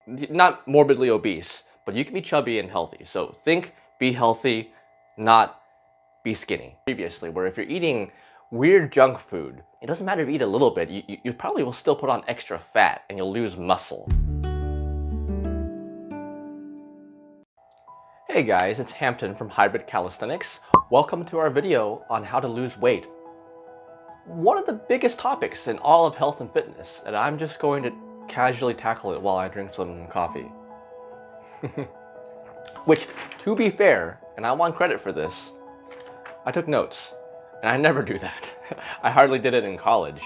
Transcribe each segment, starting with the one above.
not morbidly obese, but you can be chubby and healthy. So think be healthy, not be skinny. Previously, where if you're eating weird junk food, it doesn't matter if you eat a little bit, you probably will still put on extra fat and you'll lose muscle. Hey guys, it's Hampton from Hybrid Calisthenics. Welcome to our video on how to lose weight. One of the biggest topics in all of health and fitness, and I'm just going to casually tackle it while I drink some coffee. Which, to be fair, and I want credit for this, I took notes, and I never do that. I hardly did it in college.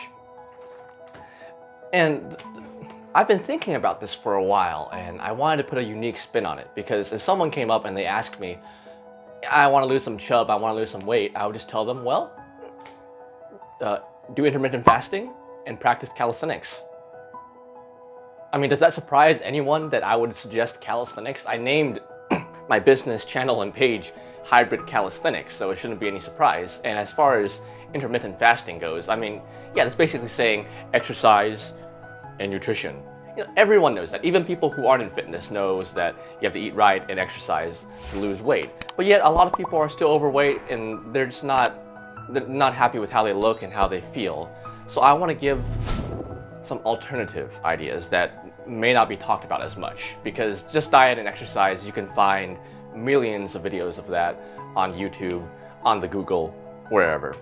And I've been thinking about this for a while, and I wanted to put a unique spin on it, because if someone came up and they asked me, I want to lose some chub, I want to lose some weight, I would just tell them, well, do intermittent fasting and practice calisthenics. I mean, does that surprise anyone that I would suggest calisthenics? I named my business channel and page Hybrid Calisthenics, so it shouldn't be any surprise. And as far as intermittent fasting goes, I mean, yeah, it's basically saying exercise and nutrition. You know, everyone knows that. Even people who aren't in fitness knows that you have to eat right and exercise to lose weight. But yet, a lot of people are still overweight and they're not happy with how they look and how they feel. So I want to give some alternative ideas that may not be talked about as much, because just diet and exercise, you can find millions of videos of that on YouTube, on the Google, wherever.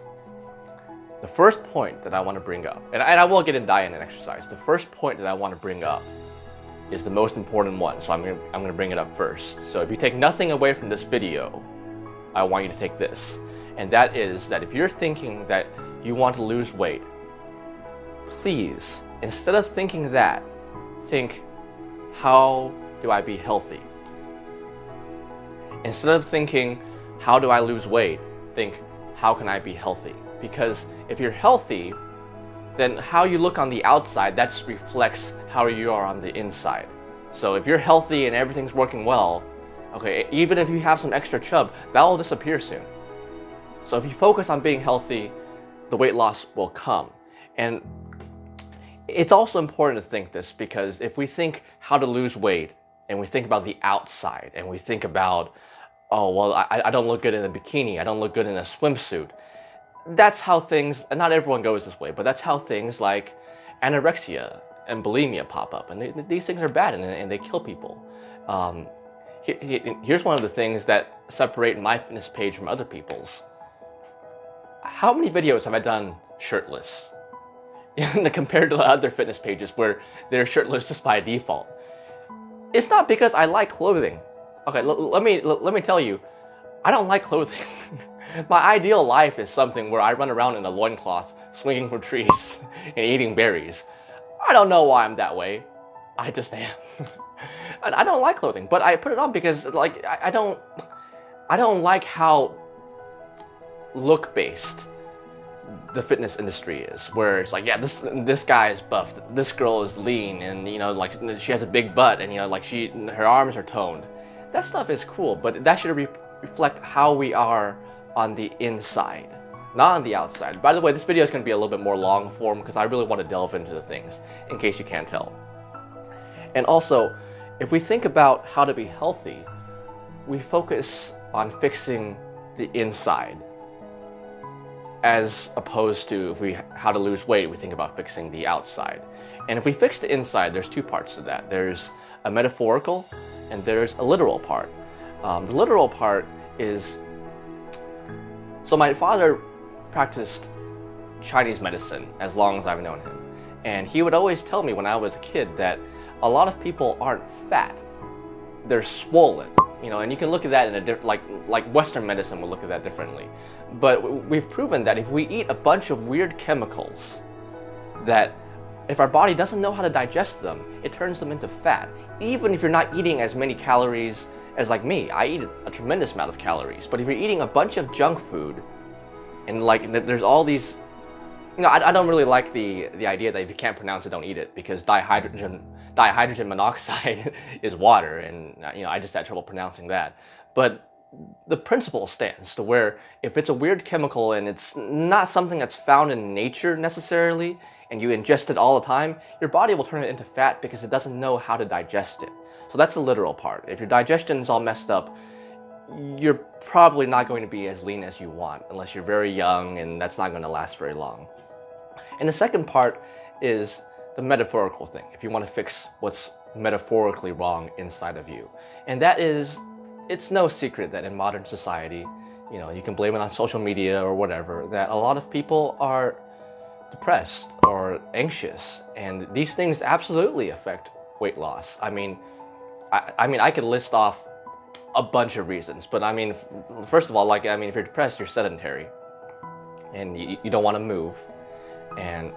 The first point that I want to bring up, and I will get in diet and exercise, the first point that I want to bring up is the most important one, so I'm going to bring it up first. So if you take nothing away from this video, I want you to take this, and that is that if you're thinking that you want to lose weight, please, instead of thinking that, think, how do I be healthy? Instead of thinking, how do I lose weight, think, how can I be healthy? Because if you're healthy, then how you look on the outside, that just reflects how you are on the inside. So if you're healthy and everything's working well, okay, even if you have some extra chub, that will disappear soon. So if you focus on being healthy, the weight loss will come. And it's also important to think this, because if we think how to lose weight and we think about the outside and we think about, oh, well, I don't look good in a bikini, I don't look good in a swimsuit. That's how things, and not everyone goes this way, but that's how things like anorexia and bulimia pop up. And these things are bad and they kill people. Here's one of the things that separate my fitness page from other people's. How many videos have I done shirtless? Compared to the other fitness pages where they're shirtless just by default. It's not because I like clothing. Okay, let me tell you, I don't like clothing. My ideal life is something where I run around in a loincloth, swinging from trees and eating berries. I don't know why I'm that way. I just am. And I don't like clothing, but I put it on because like I don't like how look-based the fitness industry is, where it's like, yeah, this guy is buff, this girl is lean, and you know, like she has a big butt, and you know, like her arms are toned. That stuff is cool, but that should reflect how we are on the inside, not on the outside. By the way, this video is going to be a little bit more long form because I really want to delve into the things, in case you can't tell. And also, if we think about how to be healthy, we focus on fixing the inside, as opposed to how to lose weight, we think about fixing the outside. And if we fix the inside, there's two parts to that. There's a metaphorical and there's a literal part. The literal part is, so my father practiced Chinese medicine as long as I've known him. And he would always tell me when I was a kid that a lot of people aren't fat, they're swollen. You know, and you can look at that in a different, like Western medicine will look at that differently. But we've proven that if we eat a bunch of weird chemicals, that if our body doesn't know how to digest them, it turns them into fat. Even if you're not eating as many calories as like me, I eat a tremendous amount of calories. But if you're eating a bunch of junk food, and like there's all these, you know, I don't really like the idea that if you can't pronounce it, don't eat it, because dihydrogen monoxide is water, and you know, I just had trouble pronouncing that. But the principle stands to where if it's a weird chemical and it's not something that's found in nature necessarily, and you ingest it all the time, your body will turn it into fat because it doesn't know how to digest it. So that's the literal part. If your digestion is all messed up, you're probably not going to be as lean as you want unless you're very young, and that's not going to last very long. And the second part is the metaphorical thing, if you want to fix what's metaphorically wrong inside of you. And that is, it's no secret that in modern society, you know, you can blame it on social media or whatever, that a lot of people are depressed or anxious, and these things absolutely affect weight loss. I mean, I could list off a bunch of reasons, but I mean, first of all, if you're depressed, you're sedentary, and you don't want to move, and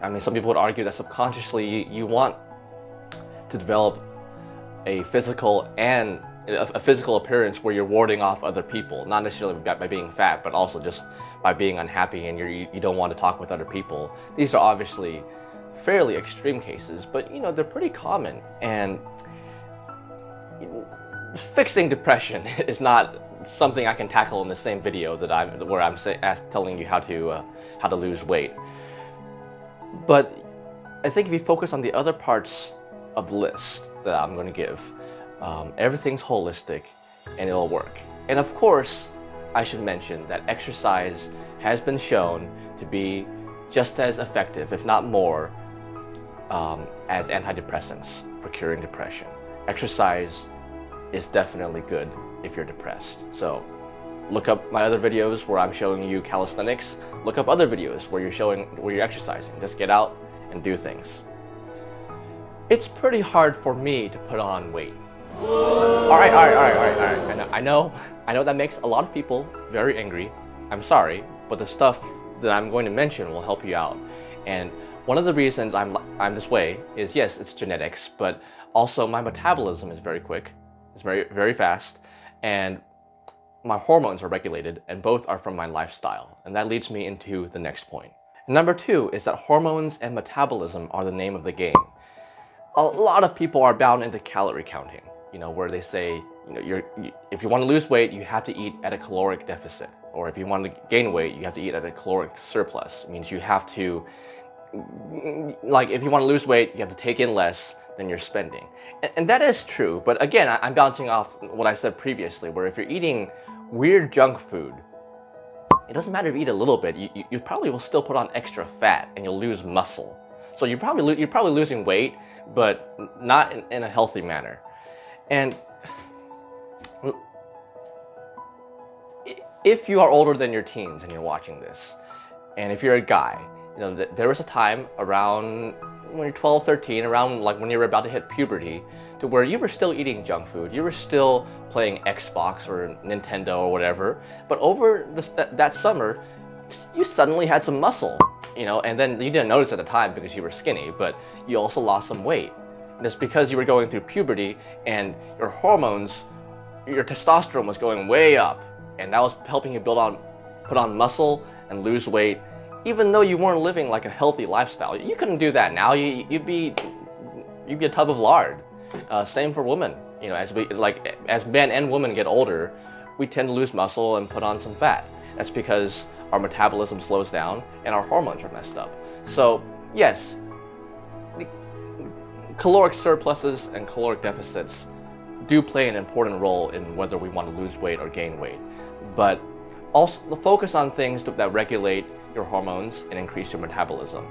I mean, some people would argue that subconsciously you want to develop a physical appearance where you're warding off other people, not necessarily by being fat, but also just by being unhappy and you don't want to talk with other people. These are obviously fairly extreme cases, but you know, they're pretty common, and fixing depression is not something I can tackle in the same video that I'm telling you how to lose weight. But I think if you focus on the other parts of the list that I'm going to give, everything's holistic and it'll work. And of course, I should mention that exercise has been shown to be just as effective, if not more, as antidepressants for curing depression. Exercise is definitely good if you're depressed. So look up my other videos where I'm showing you calisthenics. Look up other videos where you're exercising. Just get out and do things. It's pretty hard for me to put on weight. All right. I know that makes a lot of people very angry. I'm sorry, but the stuff that I'm going to mention will help you out. And one of the reasons I'm this way is, yes, it's genetics, but also my metabolism is very quick. It's very, very fast, and my hormones are regulated, and both are from my lifestyle. And that leads me into the next point. Number 2 is that hormones and metabolism are the name of the game. A lot of people are bound into calorie counting, you know, where they say, you know, if you want to lose weight, you have to eat at a caloric deficit, or if you want to gain weight, you have to eat at a caloric surplus. It means you have to, like, if you want to lose weight, you have to take in less than you're spending. And that is true, but again, I'm bouncing off what I said previously, where if you're eating weird junk food, it doesn't matter if you eat a little bit, you probably will still put on extra fat and you'll lose muscle. So you're probably losing weight, but not in a healthy manner. And if you are older than your teens and you're watching this, and if you're a guy, you know, there was a time around when you're 12, 13, around like when you were about to hit puberty, to where you were still eating junk food, you were still playing Xbox or Nintendo or whatever, but over that summer, you suddenly had some muscle, you know, and then you didn't notice at the time because you were skinny, but you also lost some weight. And it's because you were going through puberty and your hormones, your testosterone was going way up, and that was helping you put on muscle and lose weight, even though you weren't living like a healthy lifestyle. You couldn't do that now. You'd be a tub of lard. Same for women. You know, as men and women get older, we tend to lose muscle and put on some fat. That's because our metabolism slows down and our hormones are messed up. So yes, caloric surpluses and caloric deficits do play an important role in whether we want to lose weight or gain weight. But also focus on things that regulate your hormones and increase your metabolism.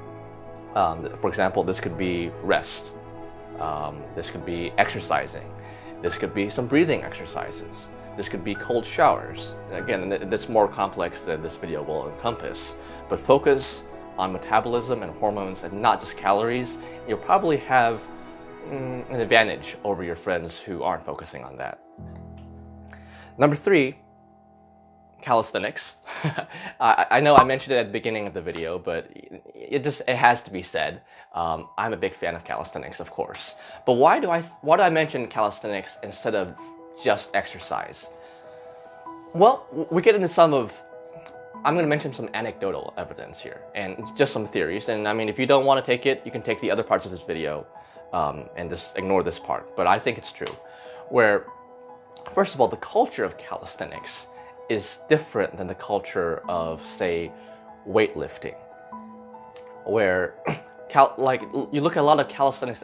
For example, this could be rest. This could be exercising. This could be some breathing exercises. This could be cold showers. Again, that's more complex than this video will encompass. But focus on metabolism and hormones and not just calories. You'll probably have an advantage over your friends who aren't focusing on that. Number 3, calisthenics. I know I mentioned it at the beginning of the video, but it has to be said. I'm a big fan of calisthenics, of course. But why do I mention calisthenics instead of just exercise? Well, we get into I'm going to mention some anecdotal evidence here, and just some theories. And I mean, if you don't want to take it, you can take the other parts of this video and just ignore this part. But I think it's true. Where, first of all, the culture of calisthenics is different than the culture of, say, weightlifting. where like you look at a lot of calisthenics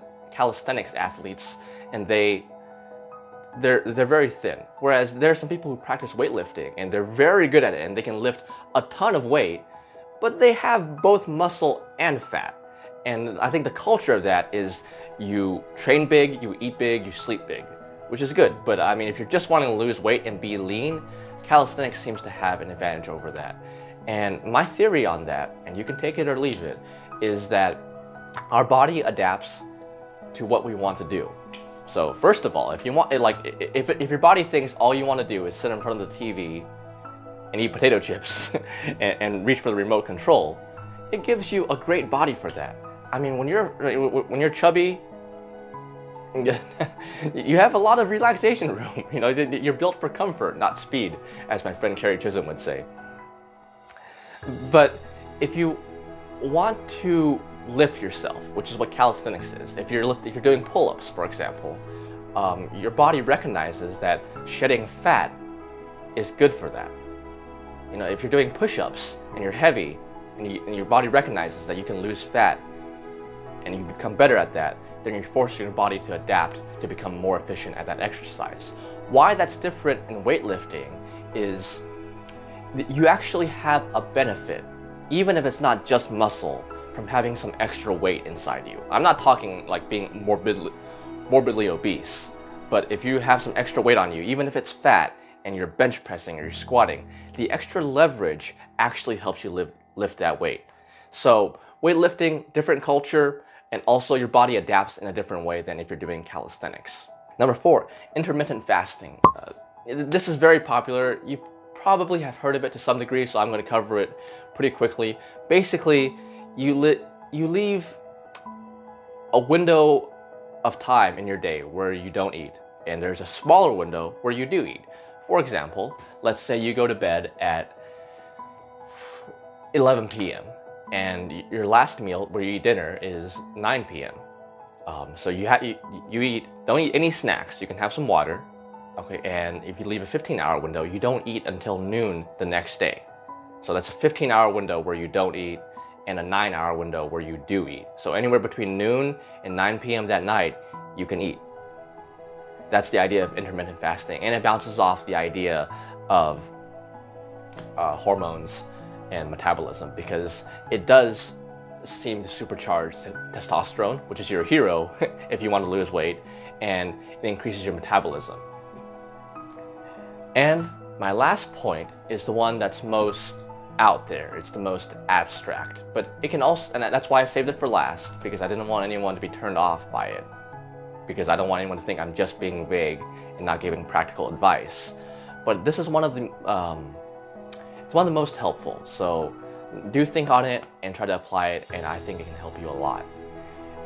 athletes, and they're very thin, whereas there are some people who practice weightlifting and they're very good at it and they can lift a ton of weight, but they have both muscle and fat. And I think the culture of that is you train big, you eat big, you sleep big, which is good. But I mean, if you're just wanting to lose weight and be lean, calisthenics seems to have an advantage over that. And my theory on that, and you can take it or leave it, is that our body adapts to what we want to do. So first of all, if you want, if your body thinks all you want to do is sit in front of the TV and eat potato chips and reach for the remote control, it gives you a great body for that. I mean, when you're chubby, you have a lot of relaxation room. You know, you're built for comfort, not speed, as my friend Carrie Chisholm would say. But if you want to lift yourself, which is what calisthenics is, if you're doing pull-ups, for example, your body recognizes that shedding fat is good for that. You know, if you're doing push-ups and you're heavy, and your body recognizes that you can lose fat, and you become better at that, then you're forcing your body to adapt to become more efficient at that exercise. Why that's different in weightlifting is that you actually have a benefit, even if it's not just muscle, from having some extra weight inside you. I'm not talking like being morbidly obese, but if you have some extra weight on you, even if it's fat and you're bench pressing or you're squatting, the extra leverage actually helps you lift that weight. So weightlifting, different culture, and also your body adapts in a different way than if you're doing calisthenics. Number 4, intermittent fasting. This is very popular. You probably have heard of it to some degree, so I'm going to cover it pretty quickly. Basically, you leave a window of time in your day where you don't eat, and there's a smaller window where you do eat. For example, let's say you go to bed at 11 p.m. and your last meal where you eat dinner is 9 p.m. So don't eat any snacks. You can have some water, okay? And if you leave a 15-hour window, you don't eat until noon the next day. So that's a 15-hour window where you don't eat, and a 9-hour window where you do eat. So anywhere between noon and 9 p.m. that night, you can eat. That's the idea of intermittent fasting, and it bounces off the idea of hormones and metabolism, because it does seem to supercharge testosterone, which is your hero if you want to lose weight, and it increases your metabolism. And my last point is the one that's most out there. It's the most abstract, but it can also, and that's why I saved it for last, because I didn't want anyone to be turned off by it, because I don't want anyone to think I'm just being vague and not giving practical advice. But this is one of the it's one of the most helpful, so do think on it and try to apply it, and I think it can help you a lot.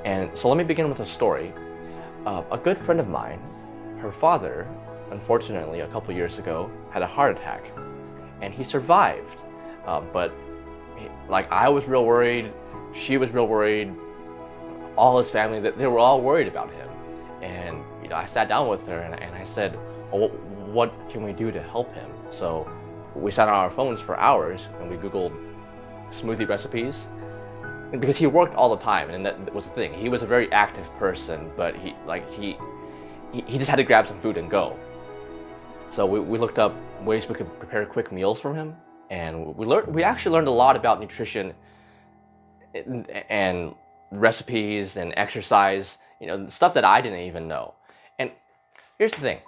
And so let me begin with a story. A good friend of mine, her father, unfortunately a couple years ago, had a heart attack, and he survived. But like, I was real worried, she was real worried, all his family, they were all worried about him. And you know, I sat down with her and I said, well, what can we do to help him? So we sat on our phones for hours and we Googled smoothie recipes, and because he worked all the time, and that was the thing. He was a very active person, but he just had to grab some food and go. So we looked up ways we could prepare quick meals for him, and we actually learned a lot about nutrition and recipes and exercise, you know, stuff that I didn't even know. And here's the thing.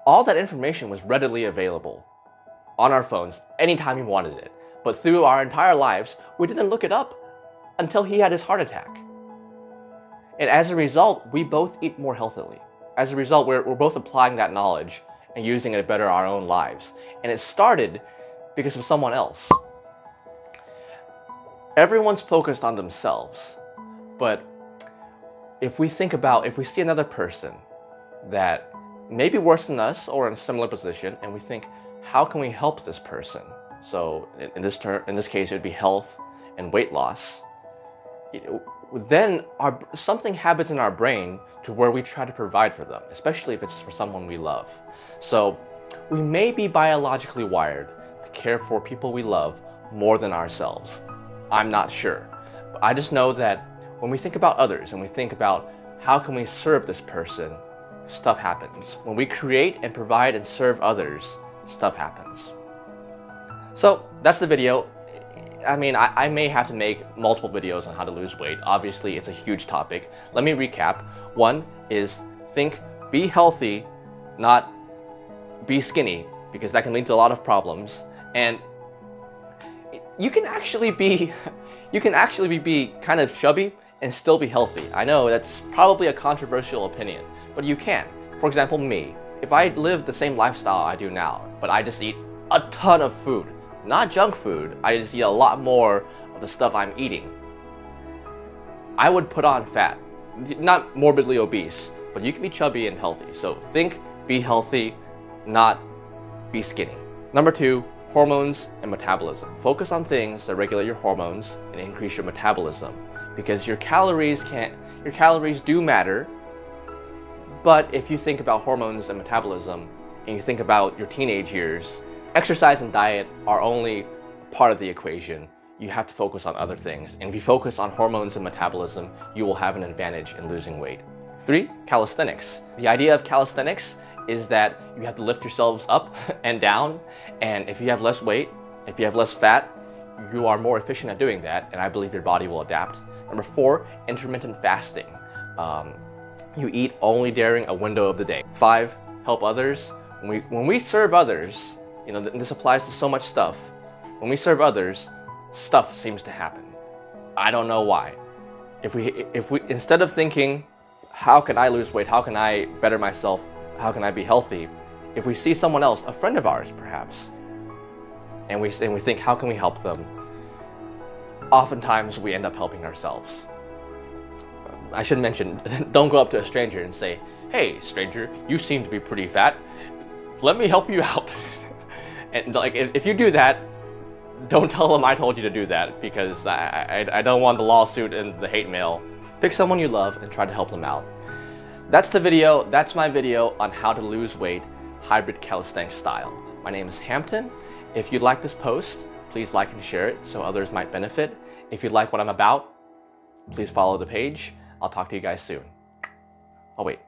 All that information was readily available on our phones anytime we wanted it. But through our entire lives, we didn't look it up until he had his heart attack. And as a result, we both eat more healthily. As a result, we're both applying that knowledge and using it to better our own lives. And it started because of someone else. Everyone's focused on themselves, but if we see another person that may be worse than us or in a similar position, and we think, how can we help this person? So in this case, it would be health and weight loss. Then something happens in our brain to where we try to provide for them, especially if it's for someone we love. So we may be biologically wired to care for people we love more than ourselves. I'm not sure. I just know that when we think about others and we think about how can we serve this person, stuff happens. When we create and provide and serve others, stuff happens. So that's the video. I mean, I may have to make multiple videos on how to lose weight. Obviously, it's a huge topic. Let me recap. One is be healthy, not be skinny, because that can lead to a lot of problems. And you can actually be kind of chubby and still be healthy. I know that's probably a controversial opinion, but you can. For example, me, if I lived the same lifestyle I do now, but I just eat a ton of food, not junk food, I just eat a lot more of the stuff I'm eating, I would put on fat. Not morbidly obese, but you can be chubby and healthy. So be healthy, not be skinny. Number 2, hormones and metabolism. Focus on things that regulate your hormones and increase your metabolism, because your calories do matter. But if you think about hormones and metabolism and you think about your teenage years, exercise and diet are only part of the equation. You have to focus on other things. And if you focus on hormones and metabolism, you will have an advantage in losing weight. 3, calisthenics. The idea of calisthenics is that you have to lift yourselves up and down. And if you have less weight, if you have less fat, you are more efficient at doing that. And I believe your body will adapt. Number 4, intermittent fasting. You eat only during a window of the day. 5, help others. When we serve others, you know, this applies to so much stuff. When we serve others, stuff seems to happen. I don't know why. If we instead of thinking, how can I lose weight? How can I better myself? How can I be healthy? If we see someone else, a friend of ours perhaps, and we think, how can we help them? Oftentimes we end up helping ourselves. I should mention, don't go up to a stranger and say, hey stranger, you seem to be pretty fat. Let me help you out. And like, if you do that, don't tell them I told you to do that, because I don't want the lawsuit and the hate mail. Pick someone you love and try to help them out. That's the video. That's my video on how to lose weight, hybrid calisthenics style. My name is Hampton. If you like this post, please like and share it so others might benefit. If you like what I'm about, please follow the page. I'll talk to you guys soon. Oh wait.